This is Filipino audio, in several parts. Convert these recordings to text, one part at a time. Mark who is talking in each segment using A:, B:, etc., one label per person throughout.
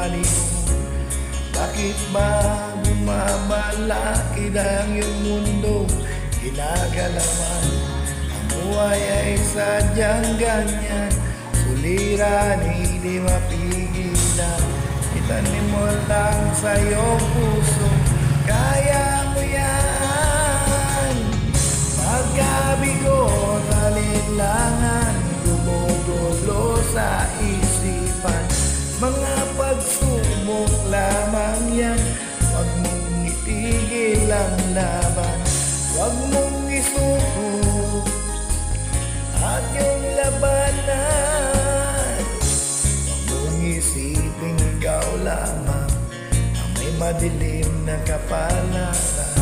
A: ugali mo? Bakit ba bumabalakid ang iyong mundo? Ginagalawan ang buhay ay sadyang ganyan. Suliranin hindi mapigilan, itanim mo lang sa iyong puso. Kaya mo yan. Pagkabigo, talinlangan, gumugulo sa isipan. Mga pagsubok lamang yan, huwag mong itigil ang laban. Huwag mong isuko at yung labanan. Huwag mong isipin ikaw lamang ang may madilim na kapalaran.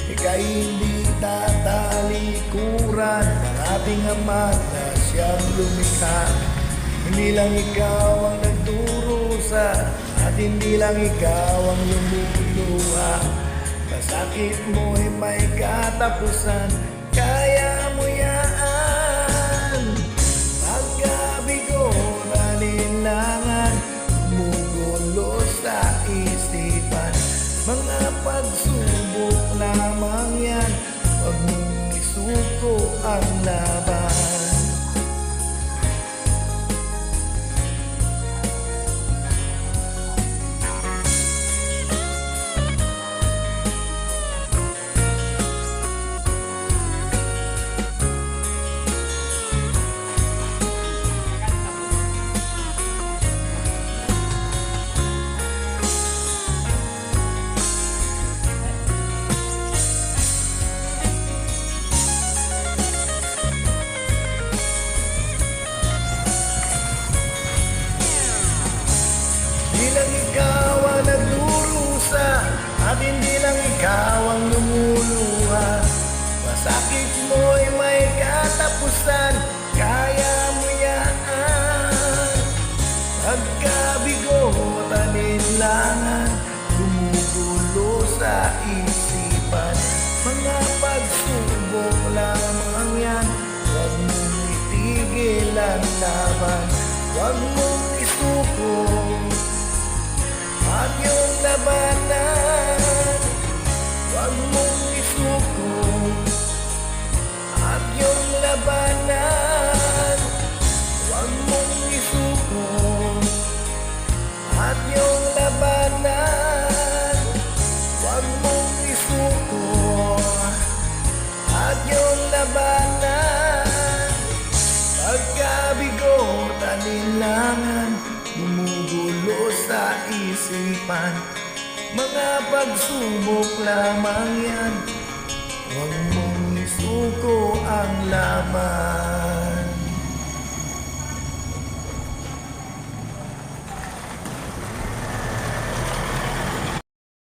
A: Ika'y hindi tatalikuran ng ating Ama na siyang lumikha. Hindi lang ikaw ang nagdurusa at hindi lang ikaw ang lumuluha. Masakit mo'y may katapusan, kaya mo yan. Pagkabigo, talinlangan, gumugulo sa isipan. Mga pagsubok lamang yan, huwag mong isuko ang laban. Hindi lang ikaw ang nagdurusa at hindi lang ikaw ang lumuluha. Masakit mo'y may katapusan, kaya mo yan. Pagkabigo, talinlangan, gumugulo sa isipan. Mga pagsubok lamang yan, huwag mong itigil ang laban. Huwag mong isuko at yung labanan. Huwag mong isuko at yung labanan. Huwag mong isuko at yung labanan. Huwag mong isuko at yung labanan. Pagkabigo, talinlangan, gumugulo sa isipan. Mga pagsubok lamang yan, huwag mong isuko ang laban.